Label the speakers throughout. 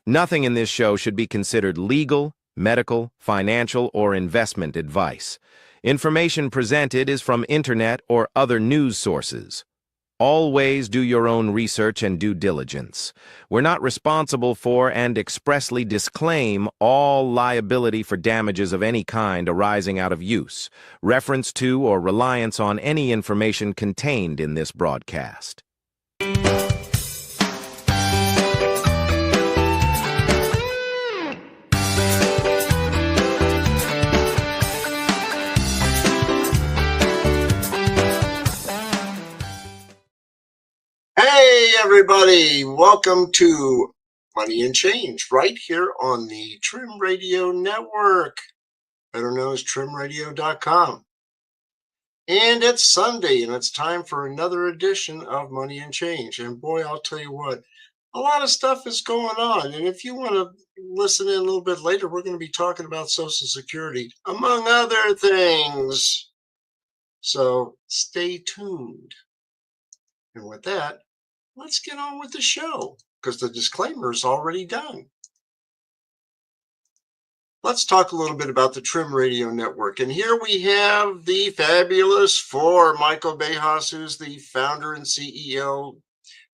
Speaker 1: Nothing in this show should be considered legal, medical, financial, or investment advice. Information presented is from internet or other news sources. Always do your own research and due diligence. We're not responsible for and expressly disclaim all liability for damages of any kind arising out of use, reference to, or reliance on any information contained in this broadcast.
Speaker 2: Hey everybody, welcome to Money and Change right here on the Trim Radio Network, better known as trimradio.com. And it's Sunday and it's time for another edition of Money and Change. And boy, I'll tell you what, a lot of stuff is going on. And if you want to listen in a little bit later, we're going to be talking about Social Security, among other things. So stay tuned. And with that, let's get on with the show because the disclaimer is already done. Let's talk a little bit about the Trim Radio Network. And here we have the fabulous four: Michael Bejas, who's the founder and CEO,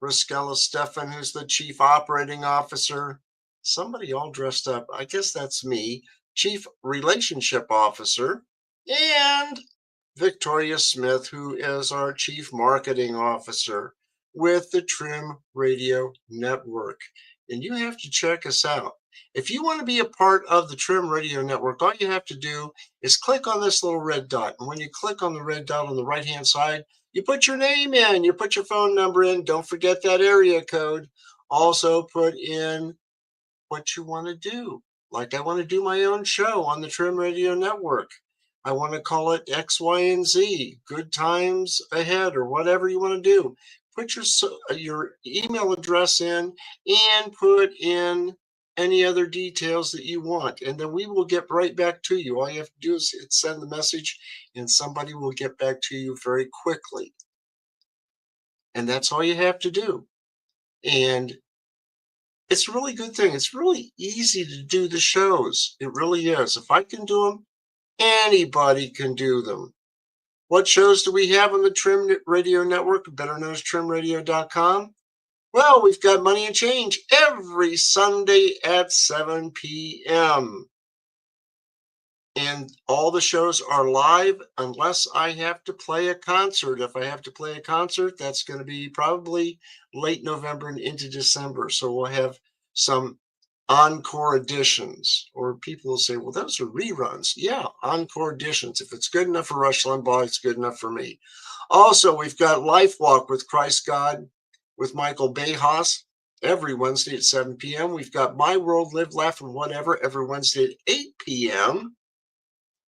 Speaker 2: Roskella Stefan, who's the chief operating officer, somebody all dressed up, I guess that's me, chief relationship officer, and Victoria Smith, who is our chief marketing officer with the Trim Radio Network. And you have to check us out. If you want to be a part of the Trim Radio Network, all you have to do is click on this little red dot. And when you click on the red dot on the right-hand side, you put your name in, you put your phone number in. Don't forget that area code. Also put in what you want to do. Like I want to do my own show on the Trim Radio Network. I want to call it X, Y, and Z, good times ahead, or whatever you want to do. Put your email address in and put in any other details that you want. And then we will get right back to you. All you have to do is send the message and somebody will get back to you very quickly. And that's all you have to do. And it's a really good thing. It's really easy to do the shows. It really is. If I can do them, anybody can do them. What shows do we have on the Trim Radio Network, better known as trimradio.com? Well, we've got Money and Change every Sunday at 7 p.m. And all the shows are live unless I have to play a concert. If I have to play a concert, that's going to be probably late November and into December. So we'll have some encore editions, or people will say, well, those are reruns. Yeah, encore editions. If it's good enough for Rush Limbaugh, it's good enough for me. Also, we've got Life Walk with Christ God with Michael Bejas every Wednesday at 7 p.m. We've got My World, Live, Laugh, and Whatever every Wednesday at 8 p.m.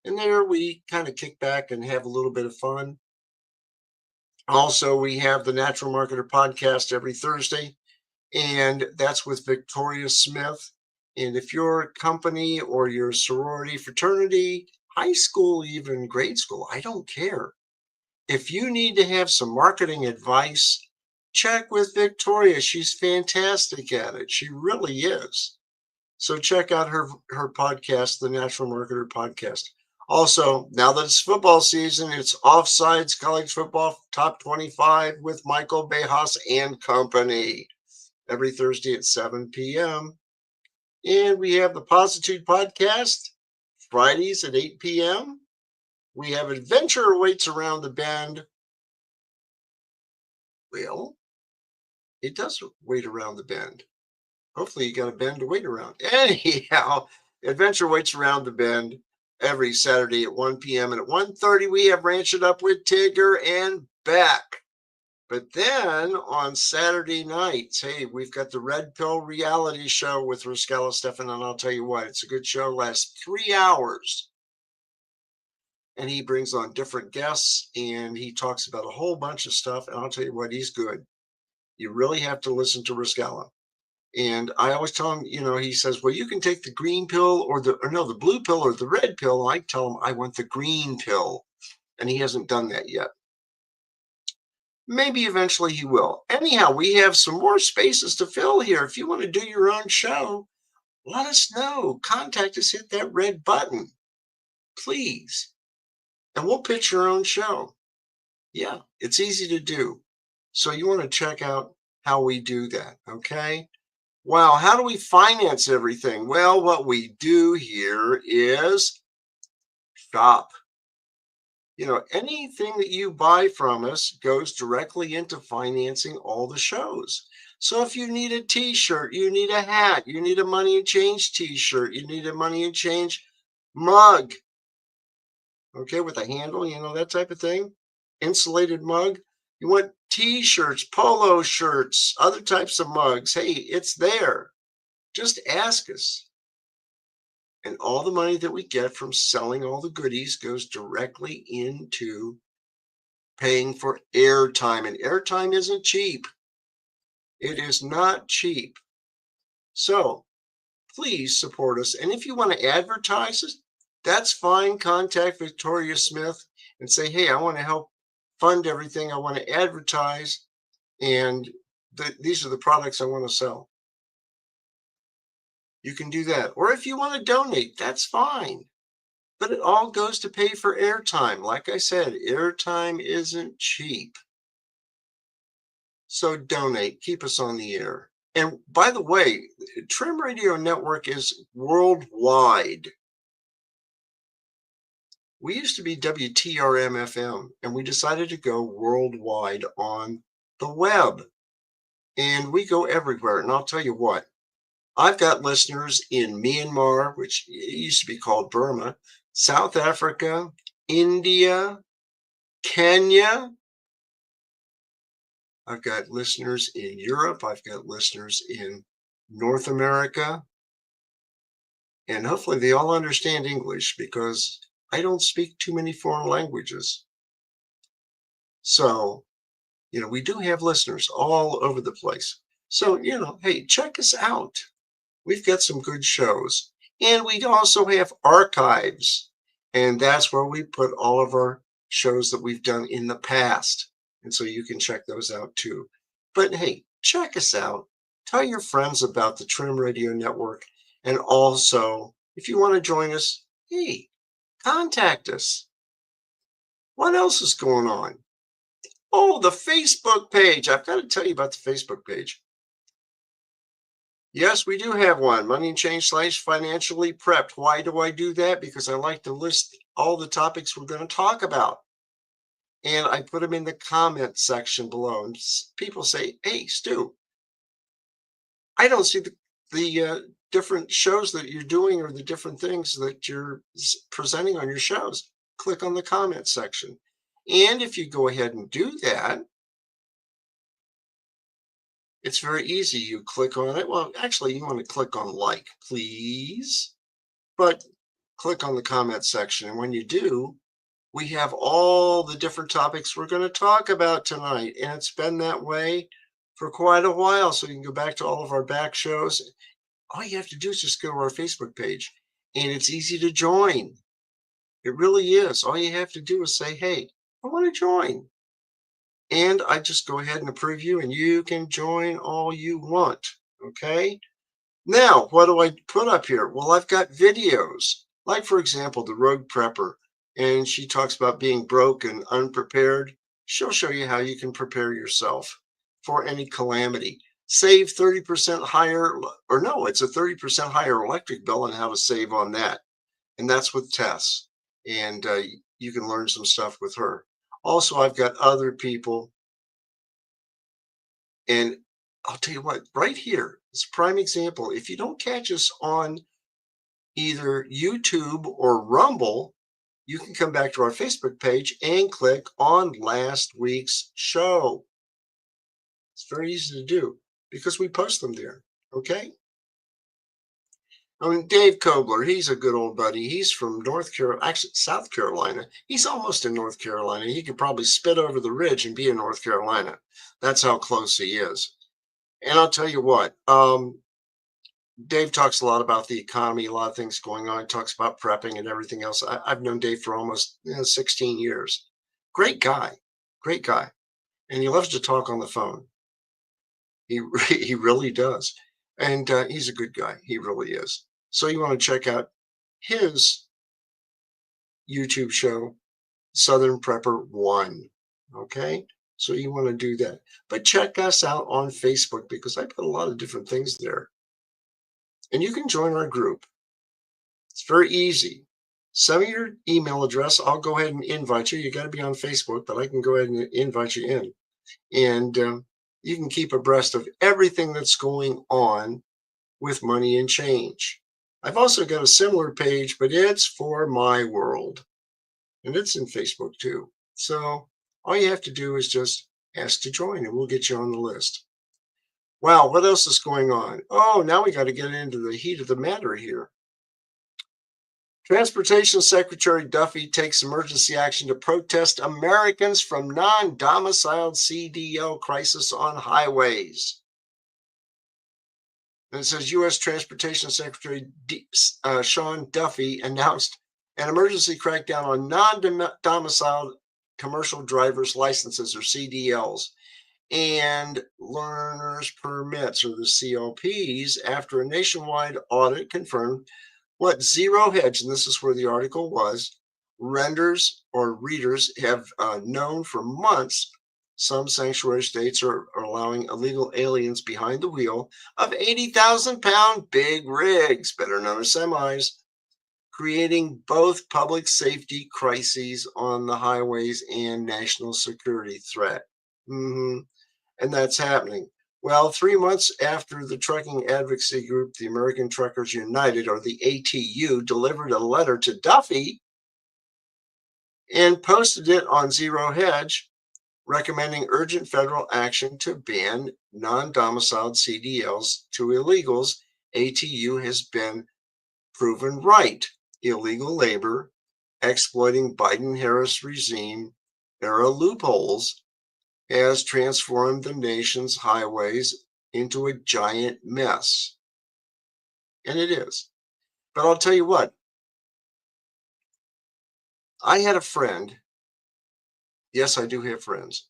Speaker 2: And there we kind of kick back and have a little bit of fun. Also, we have the Natural Marketer podcast every Thursday, and that's with Victoria Smith. And if your company or your sorority, fraternity, high school, even grade school, I don't care. If you need to have some marketing advice, check with Victoria. She's fantastic at it. She really is. So check out her podcast, the Natural Marketer podcast. Also, now that it's football season, it's Offsides College Football Top 25 with Michael Bejas and company every Thursday at 7 p.m. And we have the Positude podcast Fridays at 8 p.m. We have Adventure Awaits Around the Bend. Well, it does wait around the bend. Hopefully you got a bend to wait around. Anyhow, Adventure Waits Around the Bend every Saturday at 1 p.m. And at 1:30 we have Ranch It Up with Tigger and Beck. But then on Saturday nights, hey, we've got the Red Pill reality show with Roskella Stefan, and I'll tell you what, it's a good show, lasts 3 hours. And he brings on different guests, and he talks about a whole bunch of stuff, and I'll tell you what, he's good. You really have to listen to Roskella. And I always tell him, he says, well, you can take the green pill or the blue pill or the red pill. And I tell him I want the green pill, and he hasn't done that yet. Maybe eventually he will. Anyhow, we have some more spaces to fill here. If you want to do your own show, let us know. Contact us, hit that red button, please. And we'll pitch your own show. Yeah, it's easy to do. So you want to check out how we do that, okay? Wow, how do we finance everything? Well, what we do here is shop. Anything that you buy from us goes directly into financing all the shows. So if you need a t-shirt, you need a hat, you need a money and change t-shirt, you need a money and change mug, okay, with a handle, that type of thing, insulated mug. You want t-shirts, polo shirts, other types of mugs. Hey, it's there. Just ask us. And all the money that we get from selling all the goodies goes directly into paying for airtime. And airtime isn't cheap. It is not cheap. So please support us. And if you want to advertise us, that's fine. Contact Victoria Smith and say, hey, I want to help fund everything. I want to advertise. And these are the products I want to sell. You can do that. Or if you want to donate, that's fine. But it all goes to pay for airtime. Like I said, airtime isn't cheap. So donate, keep us on the air. And by the way, Trim Radio Network is worldwide. We used to be WTRM-FM, and we decided to go worldwide on the web. And we go everywhere. And I'll tell you what, I've got listeners in Myanmar, which used to be called Burma, South Africa, India, Kenya. I've got listeners in Europe. I've got listeners in North America. And hopefully they all understand English because I don't speak too many foreign languages. So, we do have listeners all over the place. So, hey, check us out. We've got some good shows. And we also have archives. And that's where we put all of our shows that we've done in the past. And so you can check those out too. But hey, check us out. Tell your friends about the Trim Radio Network. And also, if you want to join us, hey, contact us. What else is going on? Oh, the Facebook page. I've got to tell you about the Facebook page. Yes, we do have one. Money and Change / Financially Prepped. Why do I do that? Because I like to list all the topics we're going to talk about. And I put them in the comment section below. And people say, hey, Stu, I don't see the different shows that you're doing or the different things that you're presenting on your shows. Click on the comment section. And if you go ahead and do that, it's very easy. You click on it. Well, actually, you want to click on like, please. But click on the comment section. And when you do, we have all the different topics we're going to talk about tonight. And it's been that way for quite a while. So you can go back to all of our back shows. All you have to do is just go to our Facebook page. And it's easy to join. It really is. All you have to do is say, hey, I want to join. And I just go ahead and approve you, and you can join all you want. Okay. Now, what do I put up here? Well, I've got videos. Like, for example, the Rogue Prepper. And she talks about being broke and unprepared. She'll show you how you can prepare yourself for any calamity. Save 30% higher, or no, it's a 30% higher electric bill and how to save on that. And that's with Tess. And you can learn some stuff with her. Also, I've got other people. And I'll tell you what, right here, it's a prime example. If you don't catch us on either YouTube or Rumble, you can come back to our Facebook page and click on last week's show. It's very easy to do because we post them there. Okay. I mean, Dave Kobler, he's a good old buddy. He's from North Carolina, actually South Carolina. He's almost in North Carolina. He could probably spit over the ridge and be in North Carolina. That's how close he is. And I'll tell you what, Dave talks a lot about the economy, a lot of things going on. He talks about prepping and everything else. I've known Dave for almost 16 years. Great guy. And he loves to talk on the phone. He really does. And he's a good guy. He really is. So you want to check out his YouTube show, Southern Prepper 1. Okay? So you want to do that. But check us out on Facebook because I put a lot of different things there. And you can join our group. It's very easy. Send me your email address. I'll go ahead and invite you. You got to be on Facebook, but I can go ahead and invite you in. And you can keep abreast of everything that's going on with money and change. I've also got a similar page, but it's for my world. And it's in Facebook too. So all you have to do is just ask to join and we'll get you on the list. Wow, what else is going on? Oh, now we got to get into the heat of the matter here. Transportation Secretary Duffy takes emergency action to protest Americans from non-domiciled CDL crisis on highways. And it says U.S. Transportation Secretary Sean Duffy announced an emergency crackdown on non-domiciled commercial driver's licenses, or CDLs, and learner's permits, or the CLPs, after a nationwide audit confirmed what Zero Hedge, and this is where the article was, readers have known for months. Some sanctuary states are allowing illegal aliens behind the wheel of 80,000-pound big rigs, better known as semis, creating both public safety crises on the highways and national security threat. And that's happening. Well, 3 months after the trucking advocacy group, the American Truckers United, or the ATU, delivered a letter to Duffy and posted it on Zero Hedge, recommending urgent federal action to ban non-domiciled CDLs to illegals, ATU has been proven right. Illegal labor, exploiting Biden-Harris regime era loopholes, has transformed the nation's highways into a giant mess. And it is. But I'll tell you what, I had a friend. Yes, I do have friends.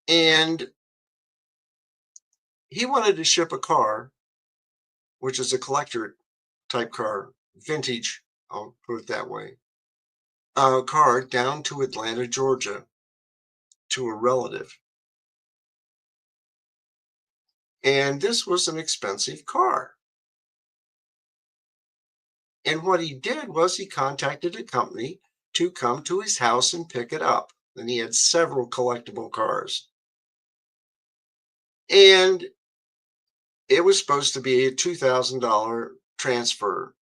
Speaker 2: And he wanted to ship a car, which is a collector type car, vintage, I'll put it that way, a car down to Atlanta, Georgia, to a relative. And this was an expensive car. And what he did was he contacted a company to come to his house and pick it up. And he had several collectible cars. And it was supposed to be a $2,000 transfer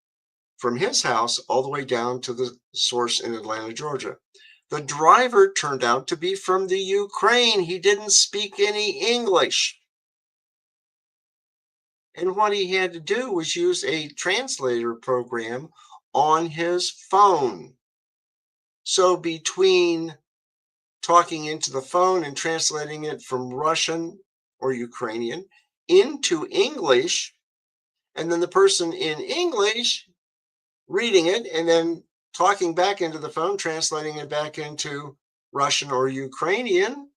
Speaker 2: from his house all the way down to the source in Atlanta, Georgia. The driver turned out to be from the Ukraine. He didn't speak any English. And what he had to do was use a translator program on his phone. So between talking into the phone and translating it from Russian or Ukrainian into English, and then the person in English reading it and then talking back into the phone, translating it back into Russian or Ukrainian,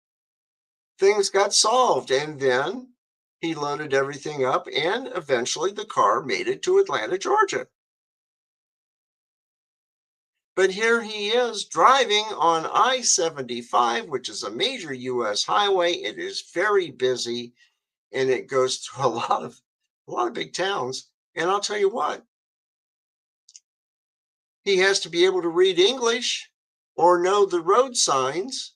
Speaker 2: things got solved. And then he loaded everything up, and eventually the car made it to Atlanta, Georgia. But here he is driving on I-75, which is a major U.S. highway. It is very busy, and it goes through a lot of big towns. And I'll tell you what, he has to be able to read English or know the road signs.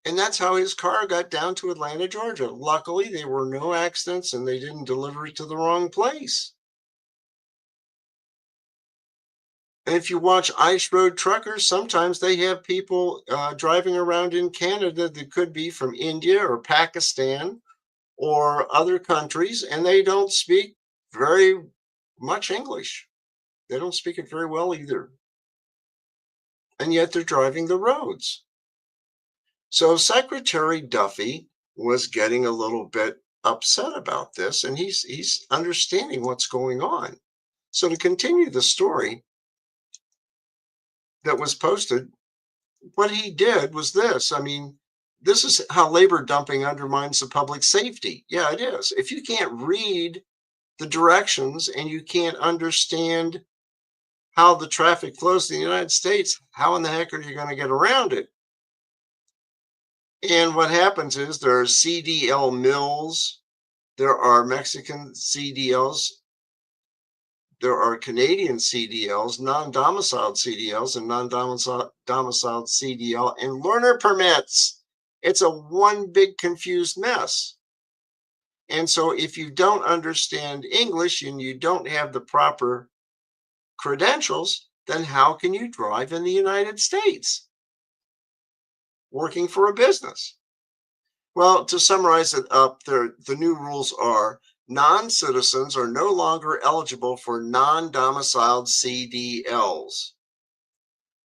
Speaker 2: And that's how his car got down to Atlanta, Georgia. Luckily, there were no accidents and they didn't deliver it to the wrong place. And if you watch Ice Road Truckers, sometimes they have people driving around in Canada that could be from India or Pakistan or other countries, and they don't speak very much English. They don't speak it very well either. And yet they're driving the roads. So Secretary Duffy was getting a little bit upset about this, and he's understanding what's going on. So to continue the story that was posted, what he did was this. I mean, this is how labor dumping undermines the public safety. Yeah, it is. If you can't read the directions and you can't understand how the traffic flows in the United States, how in the heck are you going to get around it? And what happens is there are CDL mills, there are Mexican CDLs, there are Canadian CDLs, non-domiciled CDLs, and non-domiciled CDL, and learner permits. It's a one big confused mess. And so if you don't understand English and you don't have the proper credentials, then how can you drive in the United States working for a business? Well, to summarize it up, the new rules are non-citizens are no longer eligible for non-domiciled CDLs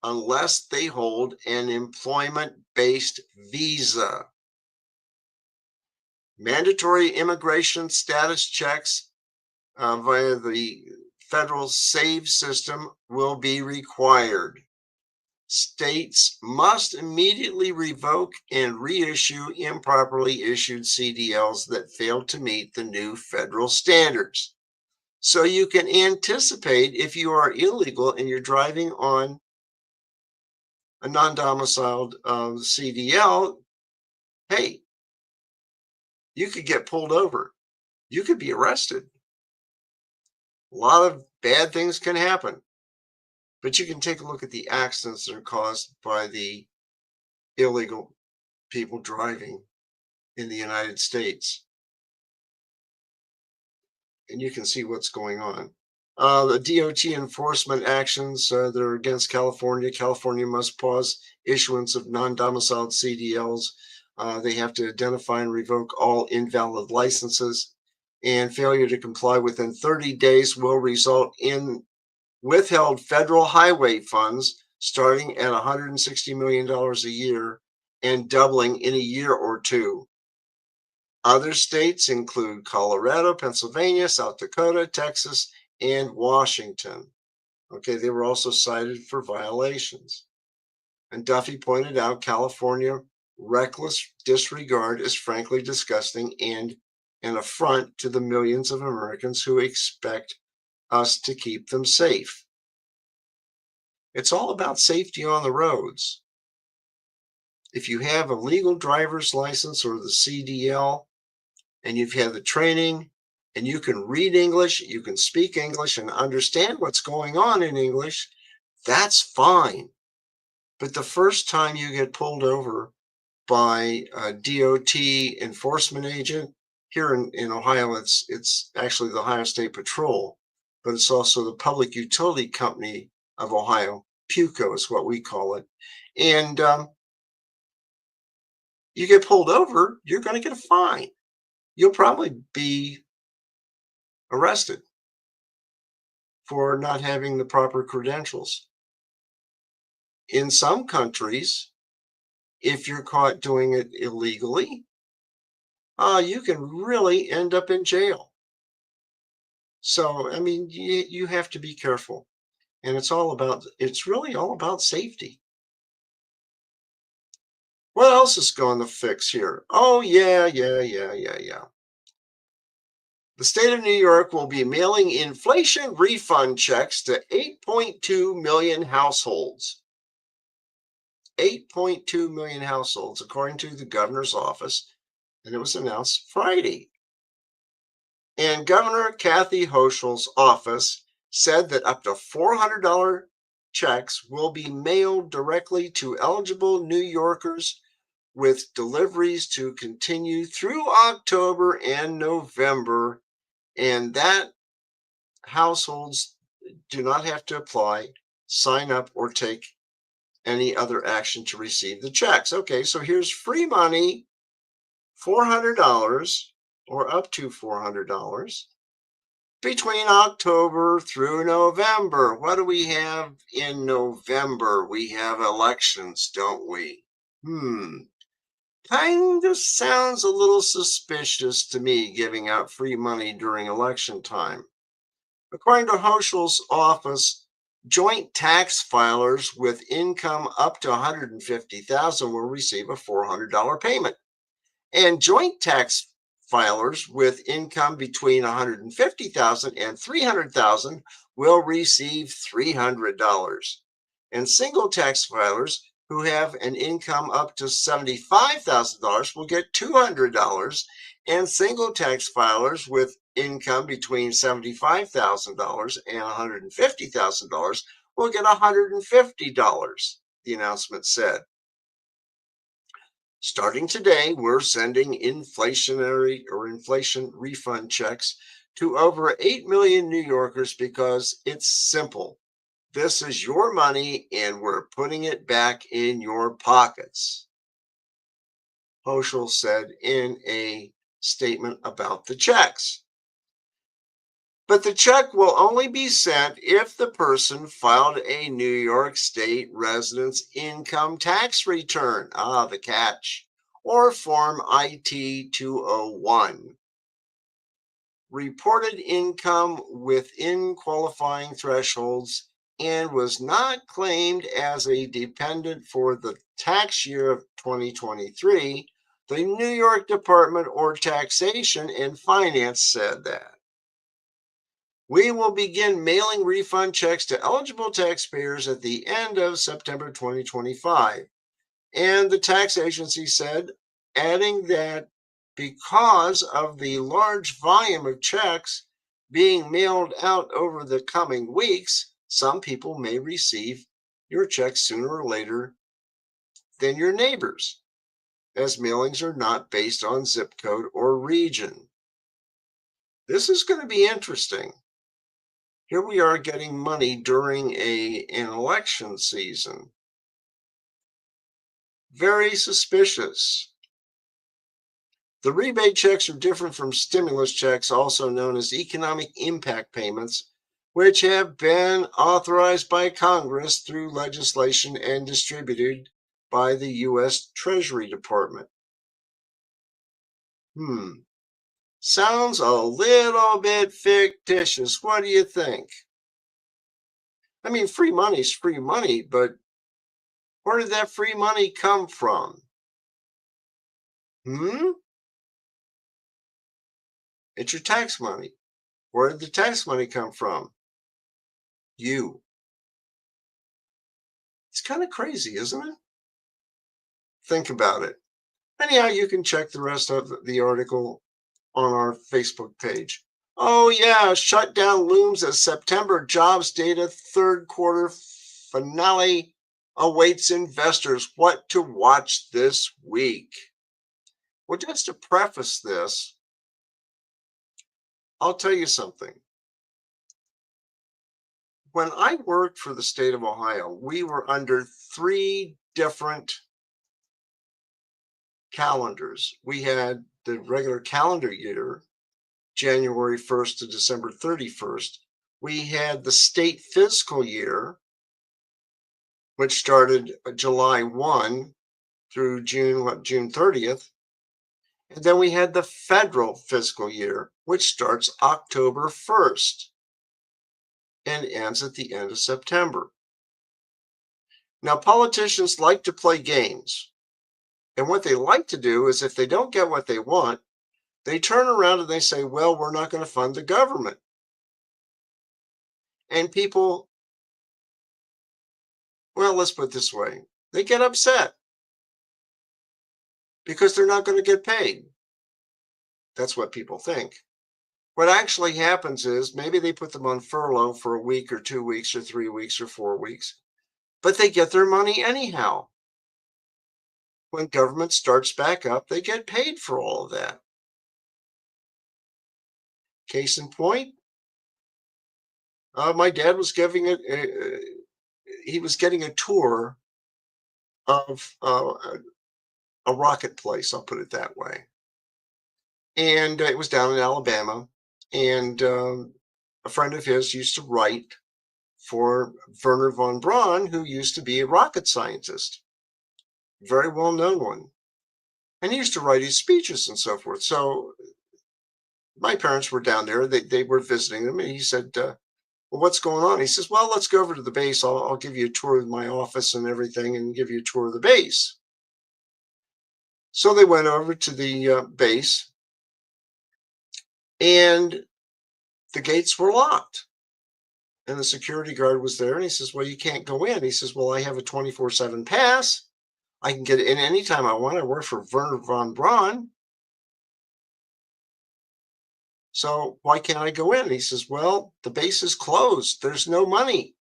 Speaker 2: unless they hold an employment-based visa. Mandatory immigration status checks via the federal SAVE system will be required. States must immediately revoke and reissue improperly issued CDLs that fail to meet the new federal standards. So you can anticipate if you are illegal and you're driving on a non-domiciled CDL, hey, you could get pulled over. You could be arrested. A lot of bad things can happen. But you can take a look at the accidents that are caused by the illegal people driving in the United States. And you can see what's going on. The DOT enforcement actions that are against California. California must pause issuance of non-domiciled CDLs. They have to identify and revoke all invalid licenses. And failure to comply within 30 days will result in withheld federal highway funds starting at $160 million a year and doubling in a year or two. Other states include Colorado, Pennsylvania, South Dakota, Texas, and Washington. Okay, they were also cited for violations. And Duffy pointed out California reckless disregard is frankly disgusting and an affront to the millions of Americans who expect us to keep them safe. It's all about safety on the roads. If you have a legal driver's license or the CDL and you've had the training and you can read English, you can speak English and understand what's going on in English, that's fine. But the first time you get pulled over by a DOT enforcement agent, here in Ohio, it's actually the Ohio State Patrol, but it's also the Public Utility Company of Ohio. PUCO is what we call it. And you get pulled over, you're going to get a fine. You'll probably be arrested for not having the proper credentials. In some countries, if you're caught doing it illegally, you can really end up in jail. So, I mean, you have to be careful. And it's really all about safety. What else is going to fix here? Oh, yeah. The state of New York will be mailing inflation refund checks to 8.2 million households. 8.2 million households, according to the governor's office, and it was announced Friday. And Governor Kathy Hochul's office said that up to $400 checks will be mailed directly to eligible New Yorkers, with deliveries to continue through October and November, and that households do not have to apply, sign up, or take any other action to receive the checks. Okay, so here's free money, $400 or up to $400 between October through November. What do we have in November? We have elections, don't we? Kind of sounds a little suspicious to me, giving out free money during election time. According to Hochul's office, Joint tax filers with income up to $150,000 will receive a $400 payment. And joint tax filers with income between $150,000 and $300,000 will receive $300. And single tax filers who have an income up to $75,000 will get $200. And single tax filers with income between $75,000 and $150,000 will get $150, the announcement said. Starting today, we're sending inflation refund checks to over 8 million New Yorkers because it's simple. This is your money and we're putting it back in your pockets, Hochul said in a statement about the checks. But the check will only be sent if the person filed a New York State resident's income tax return, the catch, or Form IT-201. Reported income within qualifying thresholds and was not claimed as a dependent for the tax year of 2023, the New York Department of Taxation and Finance said that. We will begin mailing refund checks to eligible taxpayers at the end of September 2025. And the tax agency said, adding that because of the large volume of checks being mailed out over the coming weeks, some people may receive your checks sooner or later than your neighbors, as mailings are not based on zip code or region. This is going to be interesting. Here we are getting money during an election season. Very suspicious. The rebate checks are different from stimulus checks, also known as economic impact payments, which have been authorized by Congress through legislation and distributed by the U.S. Treasury Department. Sounds a little bit fictitious. What do you think? I mean, free money's free money, but where did that free money come from? It's your tax money. Where did the tax money come from? You. It's kind of crazy, isn't it? Think about it. Anyhow, you can check the rest of the article on our Facebook page. Oh yeah, shutdown looms as September jobs data third quarter finale awaits investors. What to watch this week? Well, just to preface this, I'll tell you something. When I worked for the state of Ohio, we were under 3 different calendars. We had the regular calendar year, January 1st to December 31st. We had the state fiscal year, which started July 1 through June 30th. And then we had the federal fiscal year, which starts October 1st and ends at the end of September. Now, politicians like to play games. And what they like to do is if they don't get what they want, they turn around and they say, well, we're not going to fund the government. And people, well, let's put it this way, they get upset because they're not going to get paid. That's what people think. What actually happens is maybe they put them on furlough for a week or 2 weeks or 3 weeks or 4 weeks, but they get their money anyhow. When government starts back up, they get paid for all of that. Case in point, my dad was giving it. He was getting a tour of a rocket place. I'll put it that way. And it was down in Alabama. And a friend of his used to write for Wernher von Braun, who used to be a rocket scientist, very well-known one. And he used to write his speeches and so forth. So my parents were down there. They were visiting him. And he said, well, what's going on? He says, well, let's go over to the base. I'll give you a tour of my office and everything and give you a tour of the base. So they went over to the base, and the gates were locked. And the security guard was there, and he says, well, you can't go in. He says, well, I have a 24/7 pass. I can get in anytime I want. I work for Werner von Braun. So why can't I go in? And he says, well, the base is closed. There's no money.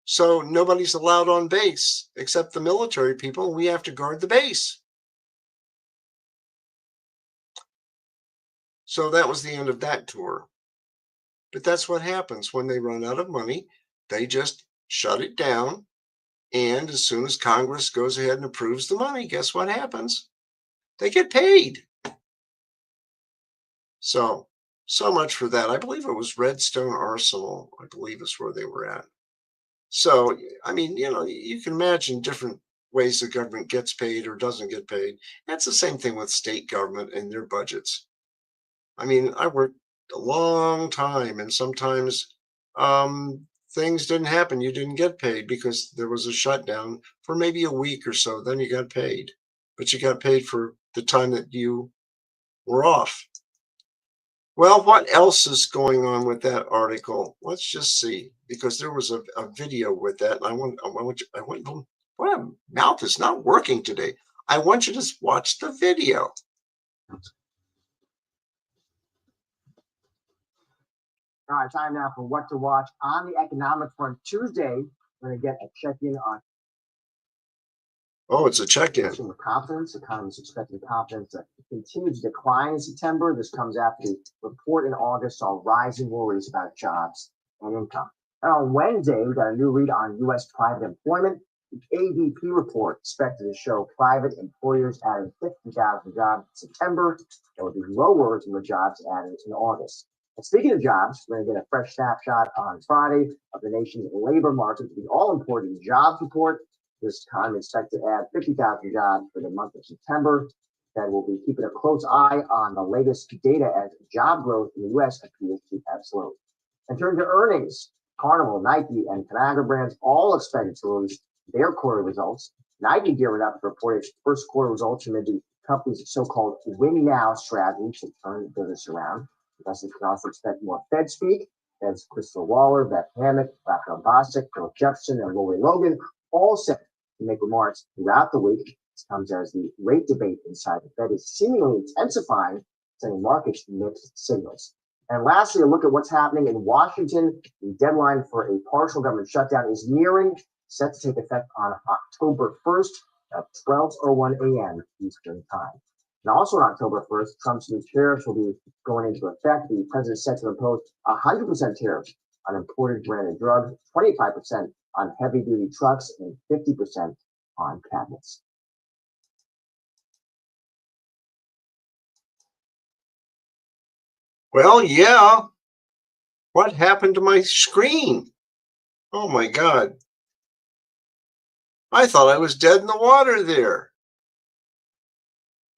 Speaker 2: So nobody's allowed on base except the military people. And we have to guard the base. So that was the end of that tour. But that's what happens when they run out of money. They just shut it down. And as soon as Congress goes ahead and approves the money, guess what happens? They get paid. So much for that. I believe it was Redstone Arsenal, I believe is where they were at. So, I mean, you can imagine different ways the government gets paid or doesn't get paid. That's the same thing with state government and their budgets. I mean, I worked a long time, and sometimes things didn't happen. You didn't get paid because there was a shutdown for maybe a week or so. Then you got paid, but you got paid for the time that you were off. Well, what else is going on with that article? Let's just see, because there was a video with that. And my mouth is not working today. I want you to watch the video.
Speaker 3: All right, time now for what to watch on the economic front. Tuesday, we're going to get a check-in on
Speaker 2: Oh, it's a check-in.
Speaker 3: consumer confidence. Economists expecting confidence to continue to decline in September. This comes after the report in August saw rising worries about jobs and income. And on Wednesday, we got a new read on U.S. private employment. The ADP report expected to show private employers adding 50,000 jobs in September. That would be lower than the jobs added in August. And speaking of jobs, we're going to get a fresh snapshot on Friday of the nation's labor market, the all-important jobs report. This time expected to add 50,000 jobs for the month of September. That will be keeping a close eye on the latest data as job growth in the U.S. appears to have slowed. In terms of earnings, Carnival, Nike, and Conagra brands all expected to release their quarter results. Nike gearing up to report its first quarter results amid the company's so-called win now strategy to turn the business around. Investors can also expect more Fed speak as Crystal Waller, Beth Hammock, Rafael Bostic, Phil Jefferson, and Lori Logan all set to make remarks throughout the week. This comes as the rate debate inside the Fed is seemingly intensifying, sending markets mixed signals. And lastly, a look at what's happening in Washington. The deadline for a partial government shutdown is nearing, set to take effect on October 1st at 12:01 a.m. Eastern Time. And also on October 1st, Trump's new tariffs will be going into effect. The president is set to impose 100% tariffs on imported branded drugs, 25% on heavy-duty trucks, and 50% on cabinets.
Speaker 2: Well, yeah. What happened to my screen? Oh my God. I thought I was dead in the water there.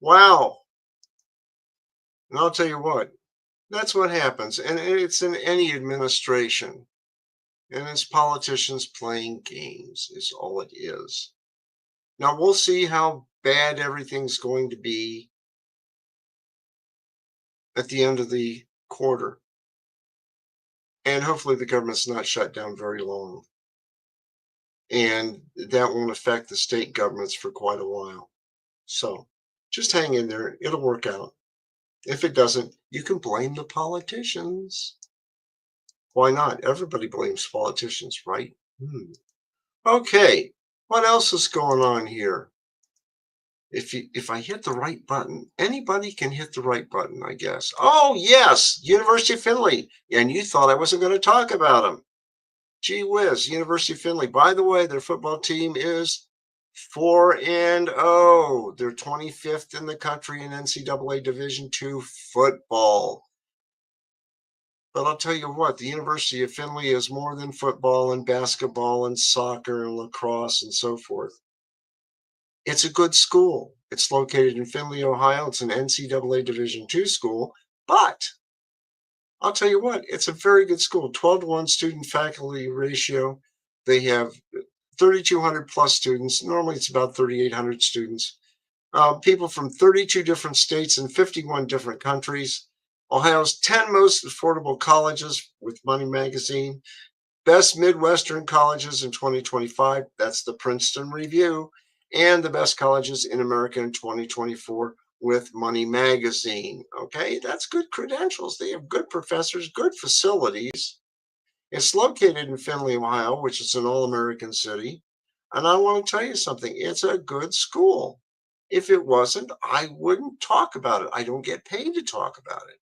Speaker 2: Wow. And I'll tell you what, that's what happens. And it's in any administration. And it's politicians playing games is all it is. Now we'll see how bad everything's going to be at the end of the quarter. And hopefully the government's not shut down very long. And that won't affect the state governments for quite a while. So just hang in there. It'll work out. If it doesn't, you can blame the politicians. Why not? Everybody blames politicians, right? Okay. What else is going on here? If I hit the right button, anybody can hit the right button, I guess. Oh, yes, University of Findlay. And you thought I wasn't going to talk about them. Gee whiz, University of Findlay. By the way, their football team is 4-0. They're 25th in the country in NCAA Division II football. But I'll tell you what, the University of Findlay is more than football and basketball and soccer and lacrosse and so forth. It's a good school. It's located in Findlay, Ohio. It's an NCAA Division II school. But I'll tell you what, it's a very good school. 12-to-1 student faculty ratio. They have 3,200 plus students. Normally it's about 3,800 students. People from 32 different states and 51 different countries. Ohio's 10 most affordable colleges with Money Magazine. Best Midwestern colleges in 2025. That's the Princeton Review. And the best colleges in America in 2024 with Money Magazine. Okay, that's good credentials. They have good professors, good facilities. It's located in Findlay, Ohio, which is an all-American city. And I want to tell you something. It's a good school. If it wasn't, I wouldn't talk about it. I don't get paid to talk about it.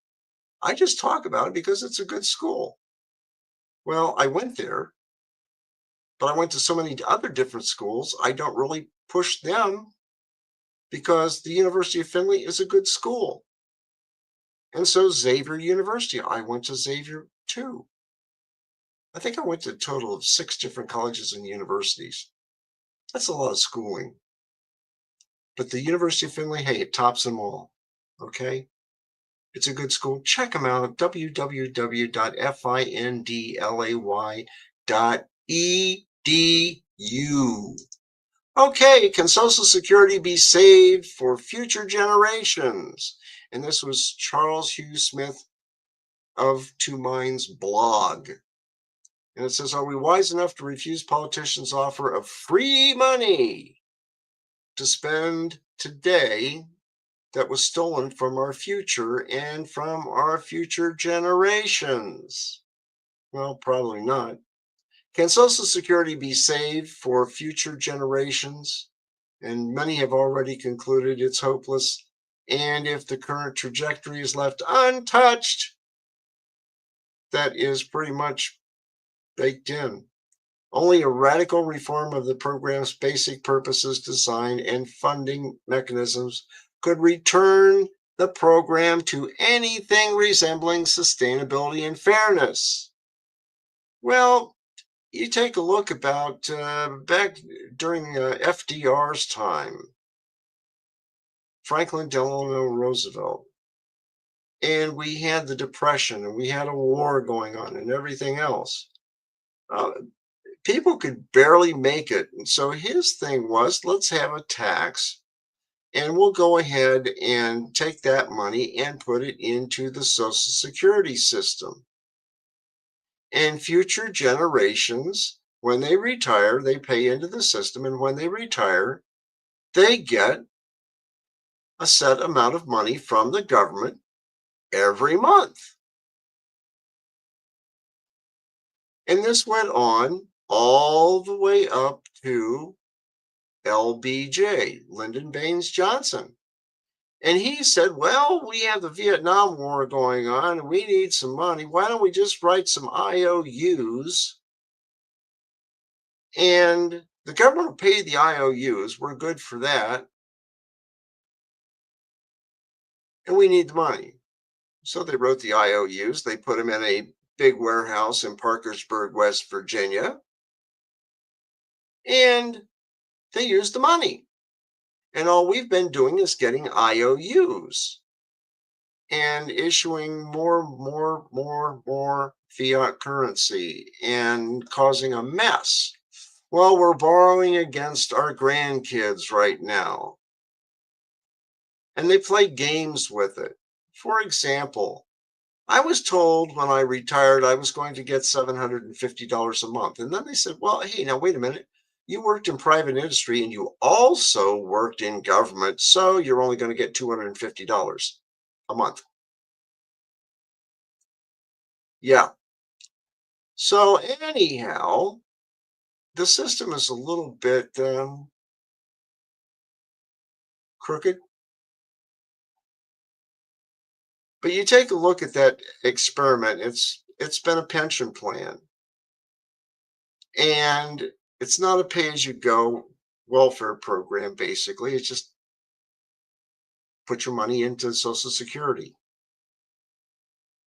Speaker 2: I just talk about it because it's a good school. Well, I went there, but I went to so many other different schools. I don't really push them because the University of Findlay is a good school. And so Xavier University, I went to Xavier too. I think I went to a total of 6 different colleges and universities. That's a lot of schooling. But the University of Findlay, hey, it tops them all. Okay? It's a good school. Check them out. www.findlay.edu. Okay, can Social Security be saved for future generations? And this was Charles Hugh Smith of Two Minds blog. And it says, are we wise enough to refuse politicians' offer of free money to spend today that was stolen from our future and from our future generations? Well, probably not. Can Social Security be saved for future generations? And many have already concluded it's hopeless. And if the current trajectory is left untouched, that is pretty much baked in. Only a radical reform of the program's basic purposes, design, and funding mechanisms could return the program to anything resembling sustainability and fairness. Well, you take a look about back during FDR's time, Franklin Delano Roosevelt, and we had the Depression, and we had a war going on and everything else. People could barely make it. And so his thing was, let's have a tax, and we'll go ahead and take that money and put it into the Social Security system. And future generations, when they retire, they pay into the system. And when they retire, they get a set amount of money from the government every month. And this went on all the way up to LBJ, Lyndon Baines Johnson. And he said, well, we have the Vietnam War going on and we need some money. Why don't we just write some IOUs? And the government will pay the IOUs. We're good for that. And we need the money. So they wrote the IOUs. They put them in a big warehouse in Parkersburg, West Virginia. And they used the money. And all we've been doing is getting IOUs and issuing more fiat currency and causing a mess. Well, we're borrowing against our grandkids right now. And they play games with it. For example, I was told when I retired I was going to get $750 a month. And then they said, well, hey, now wait a minute. You worked in private industry and you also worked in government, so you're only going to get $250 a month. Yeah. So anyhow, the system is a little bit crooked. But you take a look at that experiment. It's been a pension plan. And it's not a pay-as-you-go welfare program, basically. It's just put your money into Social Security.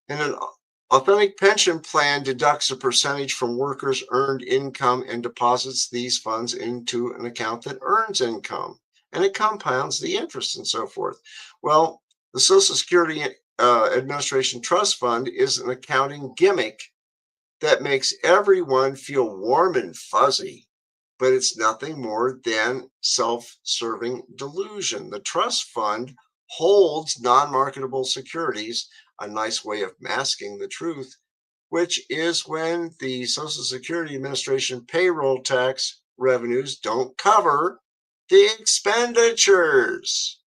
Speaker 2: And an authentic pension plan deducts a percentage from workers' earned income and deposits these funds into an account that earns income. And it compounds the interest and so forth. Well, the Social Security Administration trust fund is an accounting gimmick that makes everyone feel warm and fuzzy, but it's nothing more than self-serving delusion. The trust fund holds non-marketable securities, a nice way of masking the truth, which is when the Social Security Administration payroll tax revenues don't cover the expenditures.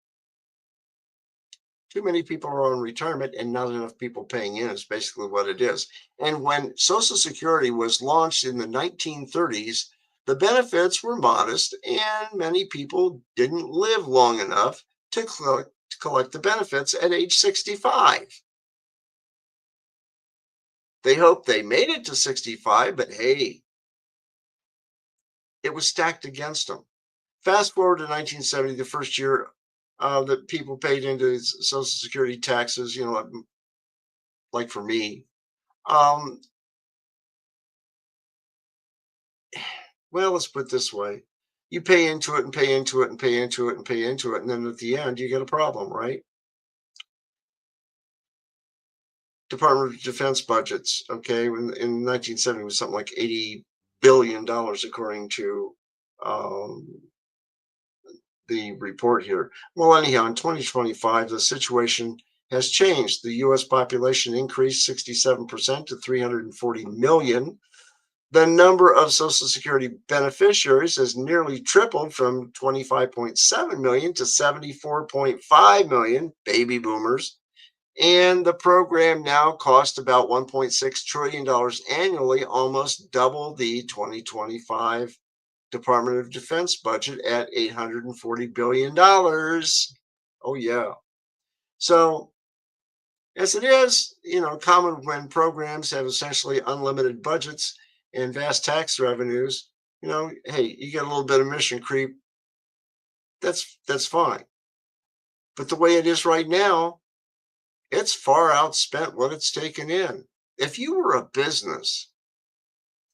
Speaker 2: Too many people are on retirement and not enough people paying in is basically what it is. And when Social Security was launched in the 1930s, the benefits were modest and many people didn't live long enough to collect the benefits at age 65. They hoped they made it to 65, but hey, it was stacked against them. Fast forward to 1970, the first year that people paid into Social Security taxes, you know, like for me. Well, let's put it this way. You pay into it and pay into it and pay into it and pay into it. And then at the end, you get a problem, right? Department of Defense budgets, okay, in 1970 was something like $80 billion, according to the report here. Well, anyhow, in 2025, the situation has changed. The U.S. population increased 67% to 340 million. The number of Social Security beneficiaries has nearly tripled from 25.7 million to 74.5 million baby boomers. And the program now costs about $1.6 trillion annually, almost double the 2025 Department of Defense budget at $840 billion. Oh, yeah. So, as it is, you know, common when programs have essentially unlimited budgets and vast tax revenues, you know, hey, you get a little bit of mission creep. That's fine. But the way it is right now, it's far outspent what it's taken in. If you were a business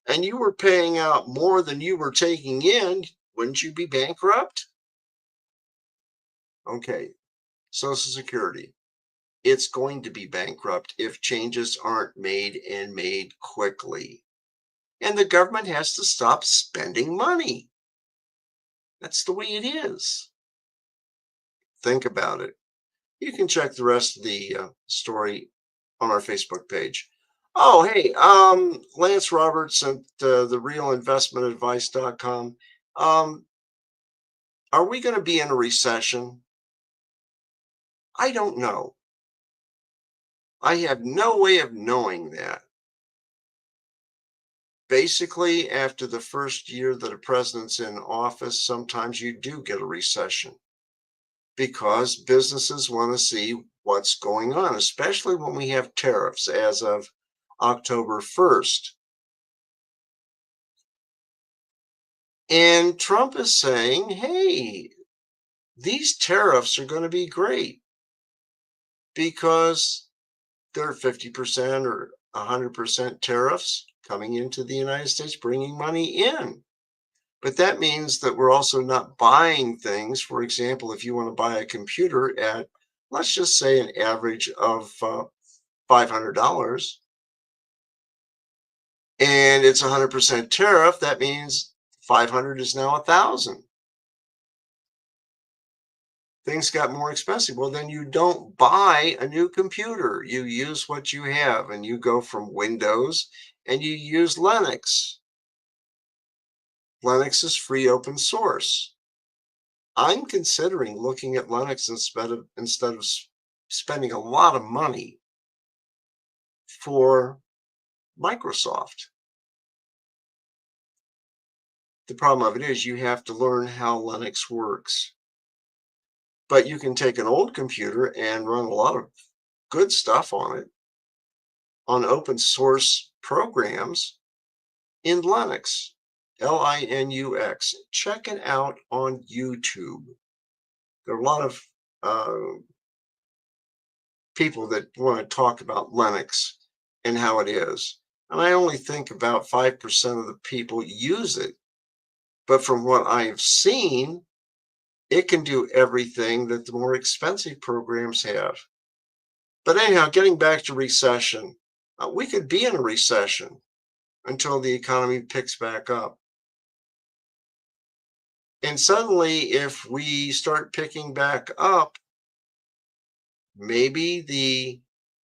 Speaker 2: and you were paying out more than you were taking in, wouldn't you be bankrupt? Okay, Social Security. It's going to be bankrupt if changes aren't made and made quickly. And the government has to stop spending money. That's the way it is. Think about it. You can check the rest of the story on our Facebook page. Oh, hey, Lance Roberts at therealinvestmentadvice.com. Are we going to be in a recession? I don't know. I have no way of knowing that. Basically, after the first year that a president's in office, sometimes you do get a recession because businesses want to see what's going on, especially when we have tariffs as of October 1st. And Trump is saying, hey, these tariffs are going to be great because they're 50% or 100% tariffs coming into the United States, bringing money in. But that means that we're also not buying things. For example, if you want to buy a computer at, let's just say, an average of $500, and it's 100% tariff, that means 500 is now 1,000. Things got more expensive. Well, then you don't buy a new computer. You use what you have, and you go from Windows and you use Linux. Linux is free open source. I'm considering looking at Linux instead of spending a lot of money for Microsoft. The problem of it is you have to learn how Linux works. But you can take an old computer and run a lot of good stuff on it, on open source programs in Linux, Linux. Check it out on YouTube. There are a lot of people that want to talk about Linux and how it is. And I only think about 5% of the people use it. But from what I've seen, it can do everything that the more expensive programs have. But anyhow, getting back to recession, we could be in a recession until the economy picks back up. And suddenly, if we start picking back up, maybe the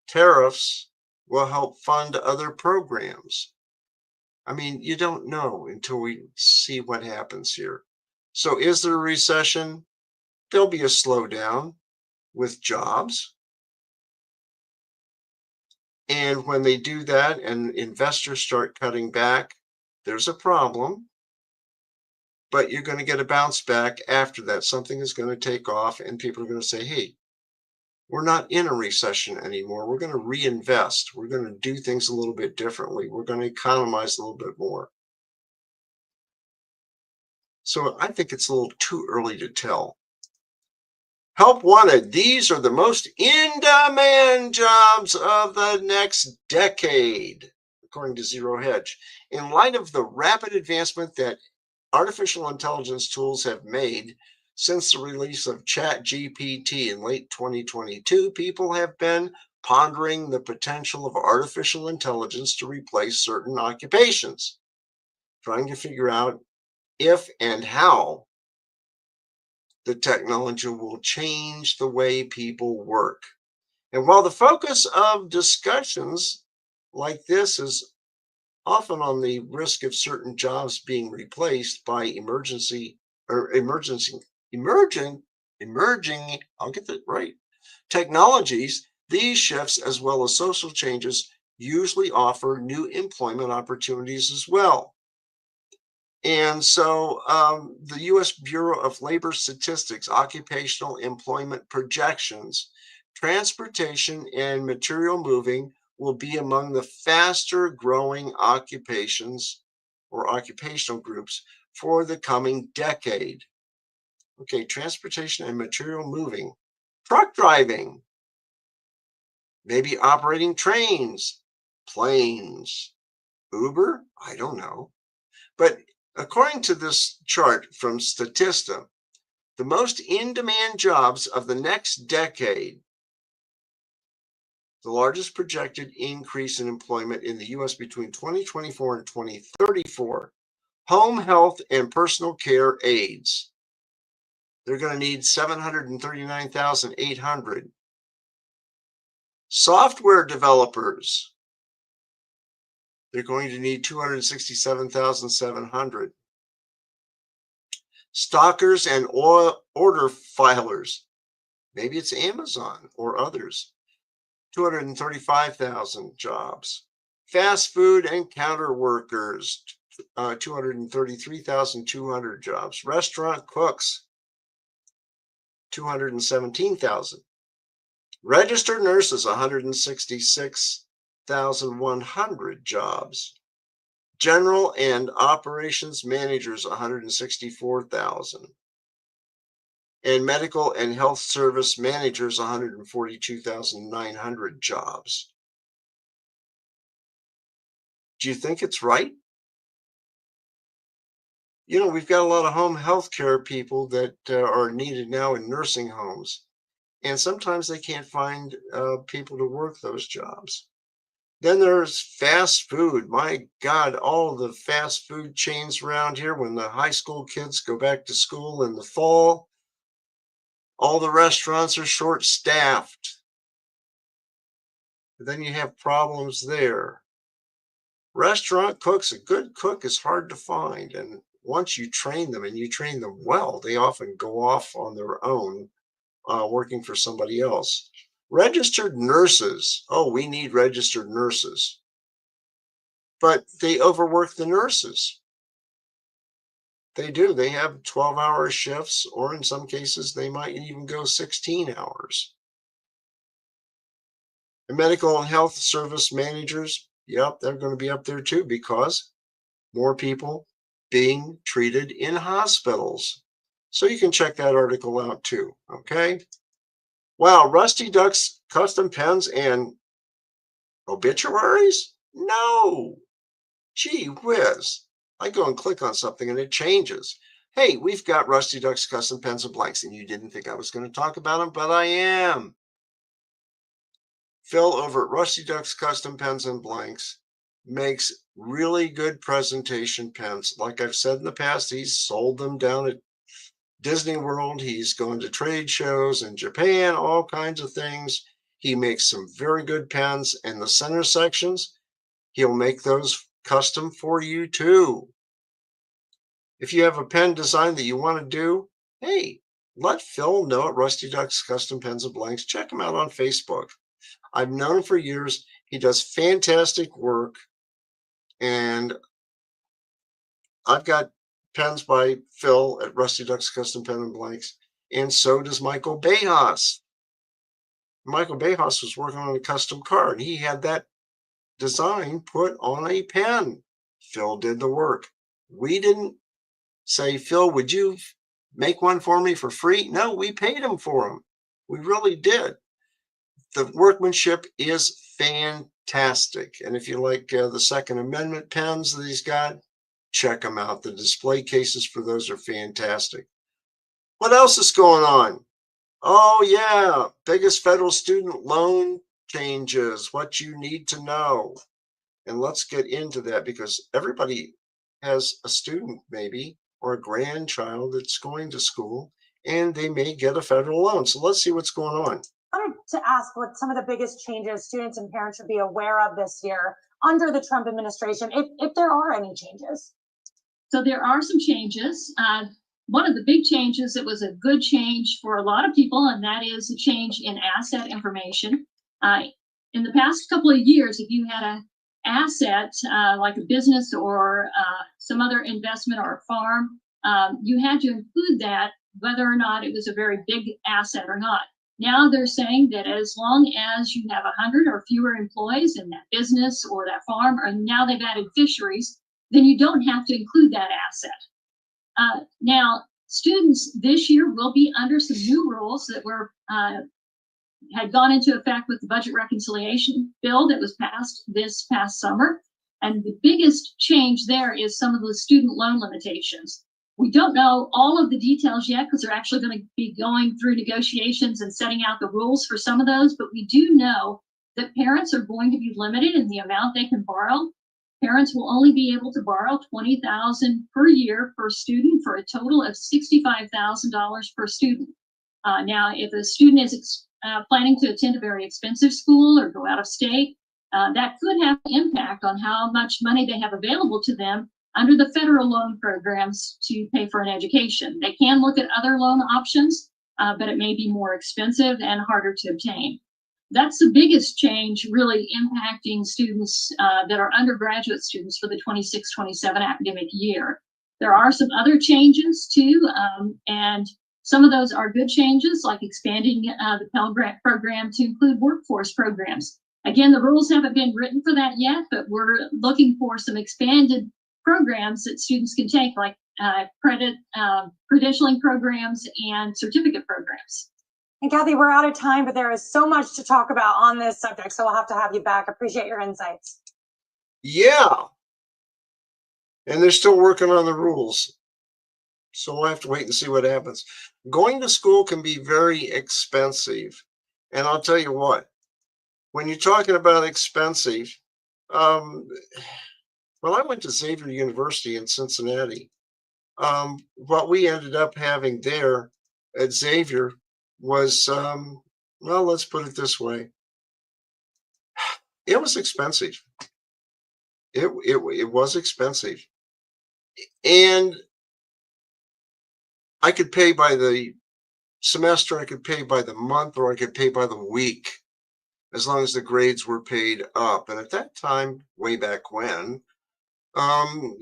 Speaker 2: tariffs will help fund other programs. I mean, you don't know until we see what happens here. So is there a recession? There'll be a slowdown with jobs. And when they do that and investors start cutting back, there's a problem. But you're going to get a bounce back after that. Something is going to take off and people are going to say, hey, we're not in a recession anymore. We're going to reinvest. We're going to do things a little bit differently. We're going to economize a little bit more. So I think it's a little too early to tell. Help wanted. These are the most in-demand jobs of the next decade, according to Zero Hedge. In light of the rapid advancement that artificial intelligence tools have made since the release of ChatGPT in late 2022, people have been pondering the potential of artificial intelligence to replace certain occupations, trying to figure out if and how the technology will change the way people work. And while the focus of discussions like this is often on the risk of certain jobs being replaced by emerging, I'll get that right, technologies, these shifts as well as social changes usually offer new employment opportunities as well. And so the U.S. Bureau of Labor Statistics occupational employment projections, transportation and material moving will be among the faster growing occupations or occupational groups for the coming decade. Okay, transportation and material moving, truck driving, maybe operating trains, planes, Uber, I don't know. But according to this chart from Statista, the most in-demand jobs of the next decade, the largest projected increase in employment in the U.S. between 2024 and 2034, home health and personal care aides. They're going to need 739,800. Software developers, they're going to need 267,700. Stockers and order filers, maybe it's Amazon or others, 235,000 jobs. Fast food and counter workers, 233,200 jobs. Restaurant cooks, 217,000. Registered nurses, 166,100 jobs. General and operations managers, 164,000. And medical and health service managers, 142,900 jobs. Do you think it's right? You know, we've got a lot of home health care people that are needed now in nursing homes. And sometimes they can't find people to work those jobs. Then there's fast food. My God, all the fast food chains around here, when the high school kids go back to school in the fall, all the restaurants are short-staffed. Then you have problems there. Restaurant cooks, a good cook is hard to find. And once you train them and you train them well, they often go off on their own, working for somebody else. Registered nurses. Oh, we need registered nurses. But they overwork the nurses. They do. They have 12-hour shifts, or in some cases, they might even go 16 hours. The medical and health service managers, yep, they're going to be up there too, because more people being treated in hospitals. So you can check that article out too, okay? Wow, Rusty Duck's custom pens and obituaries? No. Gee whiz. I go and click on something and it changes. Hey, we've got Rusty Duck's custom pens and blanks, and you didn't think I was going to talk about them, but I am. Phil over at Rusty Duck's Custom Pens and Blanks makes really good presentation pens. Like I've said in the past, he's sold them down at Disney World. He's gone to trade shows in Japan, all kinds of things. He makes some very good pens, and the center sections, he'll make those custom for you too. If you have a pen design that you want to do, hey, let Phil know at Rusty Duck's Custom Pens and Blanks. Check him out on Facebook. I've known him for years. He does fantastic work. And I've got pens by Phil at Rusty Duck's Custom Pen and Blanks. And so does Michael Behas. Michael Behas was working on a custom car, and he had that design put on a pen. Phil did the work. We didn't say, Phil, would you make one for me for free? No, we paid him for them. We really did. The workmanship is fantastic. And if you like the Second Amendment pens that he's got, check them out. The display cases for those are fantastic. What else is going on? Oh, yeah. Biggest federal student loan changes, what you need to know. And let's get into that, because everybody has a student maybe or a grandchild that's going to school, and they may get a federal loan. So let's see what's going on.
Speaker 4: I wanted to ask what some of the biggest changes students and parents should be aware of this year under the Trump administration, if there are any changes.
Speaker 5: So there are some changes. One of the big changes that was a good change for a lot of people, and that is a change in asset information. In the past couple of years, if you had an asset like a business or some other investment or a farm, you had to include that whether or not it was a very big asset or not. Now they're saying that as long as you have 100 or fewer employees in that business or that farm, or now they've added fisheries, then you don't have to include that asset. Now, students this year will be under some new rules that were had gone into effect with the budget reconciliation bill that was passed this past summer. And the biggest change there is some of the student loan limitations. We don't know all of the details yet because they're actually going to be going through negotiations and setting out the rules for some of those, but we do know that parents are going to be limited in the amount they can borrow. Parents will only be able to borrow $20,000 per year per student for a total of $65,000 per student. Now, if a student is planning to attend a very expensive school or go out of state, that could have an impact on how much money they have available to them under the federal loan programs to pay for an education. They can look at other loan options, but it may be more expensive and harder to obtain. That's the biggest change really impacting students that are undergraduate students for the 26-27 academic year. There are some other changes too, and some of those are good changes, like expanding the Pell Grant program to include workforce programs. Again, the rules haven't been written for that yet, but we're looking for some expanded programs that students can take, like credentialing programs and certificate programs.
Speaker 4: And Kathy, we're out of time, but there is so much to talk about on this subject, so we'll have to have you back. Appreciate your insights.
Speaker 2: Yeah. And they're still working on the rules. So we'll have to wait and see what happens. Going to school can be very expensive. And I'll tell you what, when you're talking about expensive, well, I went to Xavier University in Cincinnati. What we ended up having there at Xavier was, well, let's put it this way. It was expensive. It was expensive. And I could pay by the semester, I could pay by the month, or I could pay by the week, as long as the grades were paid up. And at that time, way back when,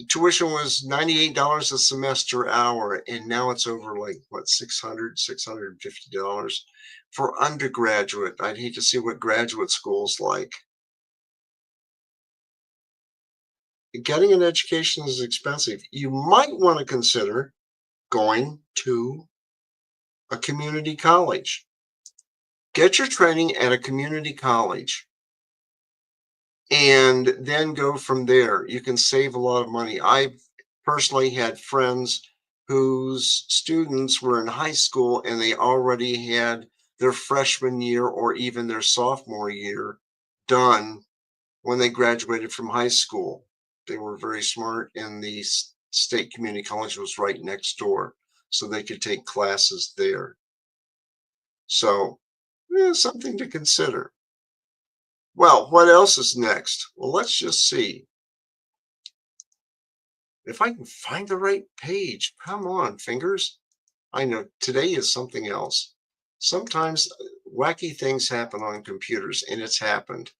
Speaker 2: tuition was $98 a semester hour, and now it's over like what, $650 for undergraduate. I'd hate to see what graduate school's like. Getting an education is expensive. You might want to consider going to a community college. Get your training at a community college and then go from there. You can save a lot of money. I personally had friends whose students were in high school and they already had their freshman year or even their sophomore year done when they graduated from high school. They were very smart, and the state community college was right next door, so they could take classes there. So, something to consider. Well, what else is next? Well, let's just see. If I can find the right page. Come on, fingers. I know today is something else. Sometimes wacky things happen on computers, and it's happened.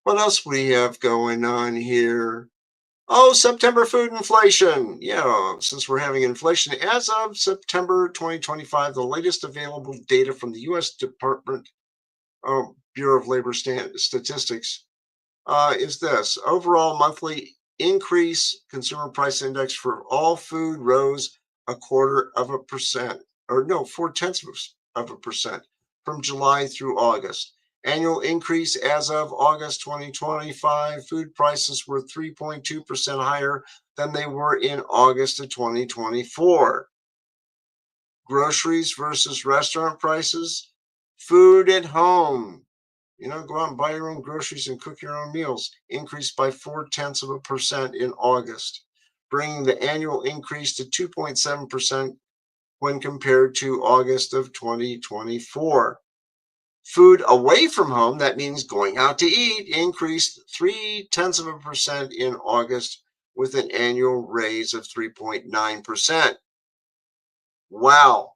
Speaker 2: What else we have going on here? Oh, September food inflation. Yeah, since we're having inflation, as of September 2025, the latest available data from the U.S. Department Bureau of Labor Statistics is this. Overall monthly increase consumer price index for all food rose 0.25%, or no, 0.4% from July through August. Annual increase as of August 2025, food prices were 3.2% higher than they were in August of 2024. Groceries versus restaurant prices. Food at home, go out and buy your own groceries and cook your own meals, increased by 0.4% in August, bringing the annual increase to 2.7% when compared to August of 2024. Food away from home, that means going out to eat, increased 0.3% in August with an annual raise of 3.9%. Wow.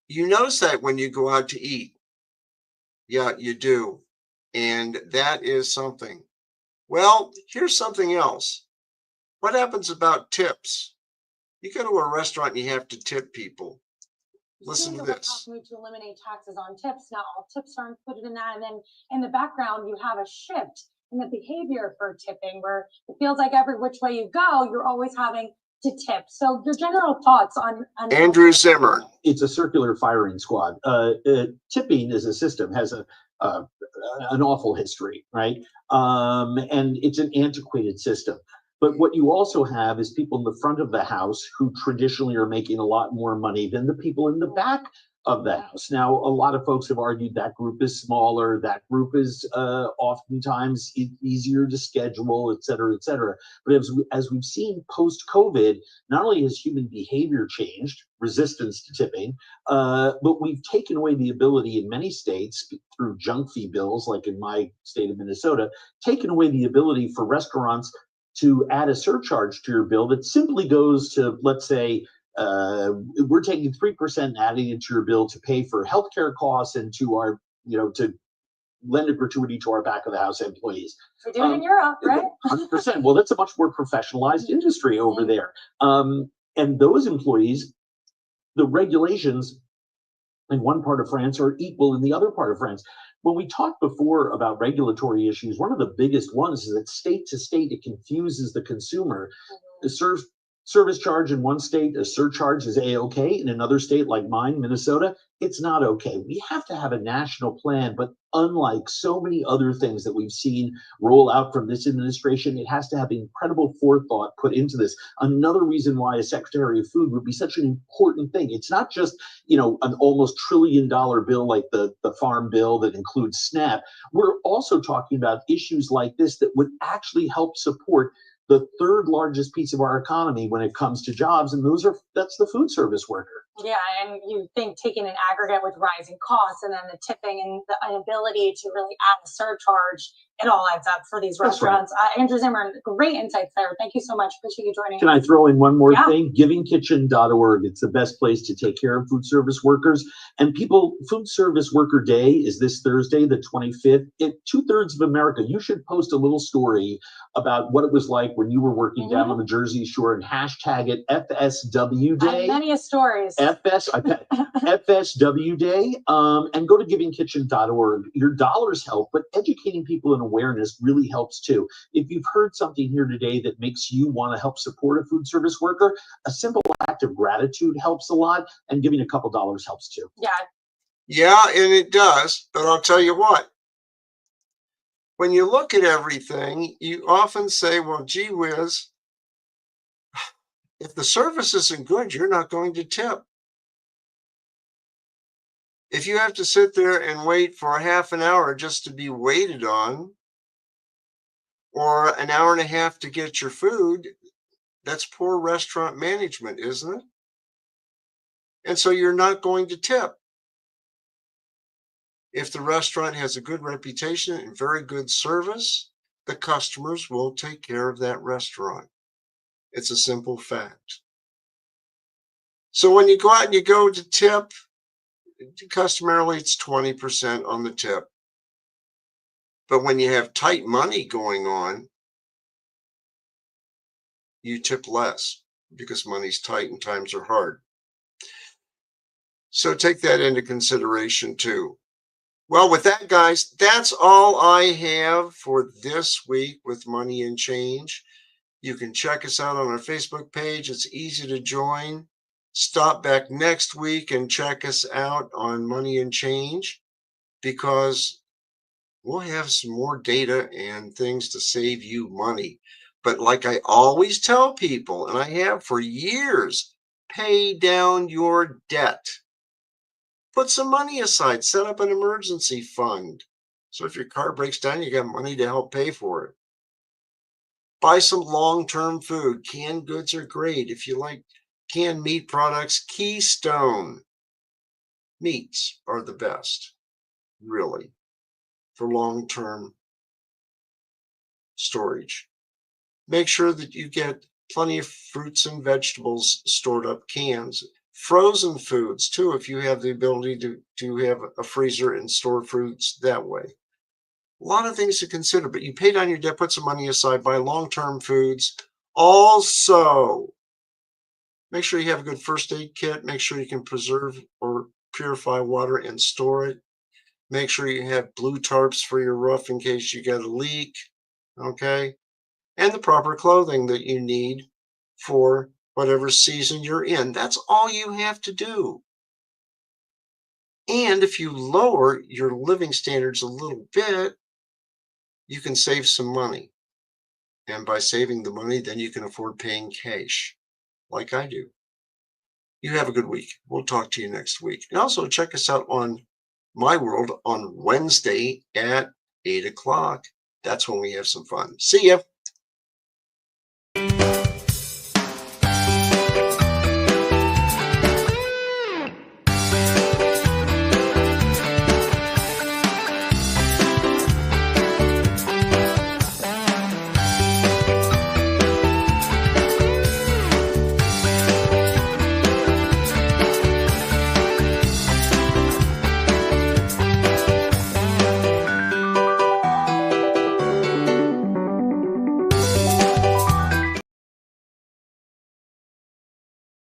Speaker 2: You notice that when you go out to eat. Yeah, you do. And that is something. Well, here's something else. What happens about tips? You go to a restaurant and you have to tip people. Listen to this.
Speaker 4: Move to eliminate taxes on tips. Now all tips are included in that. And then in the background, you have a shift in the behavior for tipping, where it feels like every which way you go, you're always having to tip. So your general thoughts on
Speaker 2: Andrew Zimmer.
Speaker 6: It's a circular firing squad. Tipping as a system has an awful history, right? And it's an antiquated system. But what you also have is people in the front of the house who traditionally are making a lot more money than the people in the back of the house. Now, a lot of folks have argued that group is smaller, that group is oftentimes easier to schedule, et cetera, et cetera. But as we've seen post-COVID, not only has human behavior changed, resistance to tipping, but we've taken away the ability in many states through junk fee bills, like in my state of Minnesota, taken away the ability for restaurants to add a surcharge to your bill that simply goes to, let's say, we're taking 3% and adding into your bill to pay for healthcare costs and to our, to lend a gratuity to our back of the house employees.
Speaker 4: We do it in Europe, right?
Speaker 6: 100%. Well, that's a much more professionalized industry over there. And those employees, the regulations in one part of France are equal in the other part of France. When we talked before about regulatory issues, one of the biggest ones is that state to state, it confuses the consumer. The service charge in one state, a surcharge is A-OK. In another state like mine, Minnesota, it's not okay. We have to have a national plan, but unlike so many other things that we've seen roll out from this administration, it has to have incredible forethought put into this. Another reason why a Secretary of Food would be such an important thing. It's not just, an almost $1 trillion bill like the farm bill that includes SNAP. We're also talking about issues like this that would actually help support the third largest piece of our economy when it comes to jobs, and that's the food service worker.
Speaker 4: Yeah, and you think taking an aggregate with rising costs and then the tipping and the inability to really add a surcharge, it all adds up for these restaurants. Right. Andrew Zimmer, great insights there. Thank you so much. Appreciate you joining us.
Speaker 6: Can I throw in one more thing? Givingkitchen.org. It's the best place to take care of food service workers. And Food Service Worker Day is this Thursday, the 25th. In 2/3 of America, you should post a little story about what it was like when you were working down on the Jersey Shore and hashtag it FSW Day.
Speaker 4: I have many stories.
Speaker 6: FSW Day, and go to givingkitchen.org. Your dollars help, but educating people in awareness really helps too. If you've heard something here today that makes you want to help support a food service worker, a simple act of gratitude helps a lot, and giving a couple dollars helps too.
Speaker 2: Yeah, and it does, but I'll tell you what. When you look at everything, you often say, well, gee whiz, if the service isn't good, you're not going to tip. If you have to sit there and wait for a half an hour just to be waited on, or an hour and a half to get your food, that's poor restaurant management, isn't it? And so you're not going to tip. If the restaurant has a good reputation and very good service, the customers will take care of that restaurant. It's a simple fact. So when you go out and you go to tip, customarily it's 20% on the tip. But when you have tight money going on, you tip less because money's tight and times are hard. So take that into consideration too. Well, with that, guys, that's all I have for this week with Money and Change. You can check us out on our Facebook page. It's easy to join. Stop back next week and check us out on Money and Change, because we'll have some more data and things to save you money. But like I always tell people, and I have for years, pay down your debt. Put some money aside, set up an emergency fund. So if your car breaks down, you got money to help pay for it. Buy some long-term food. Canned goods are great. If you like canned meat products, Keystone meats are the best, really, for long-term storage. Make sure that you get plenty of fruits and vegetables stored up, cans. Frozen foods too, if you have the ability to have a freezer and store fruits that way. A lot of things to consider, but you pay down your debt, put some money aside, buy long-term foods. Also, make sure you have a good first aid kit. Make sure you can preserve or purify water and store it. Make sure you have blue tarps for your roof in case you get a leak, okay? And the proper clothing that you need for whatever season you're in. That's all you have to do. And if you lower your living standards a little bit, you can save some money. And by saving the money, then you can afford paying cash, like I do. You have a good week. We'll talk to you next week. And also check us out on My World on Wednesday at 8 o'clock. That's when we have some fun. See ya.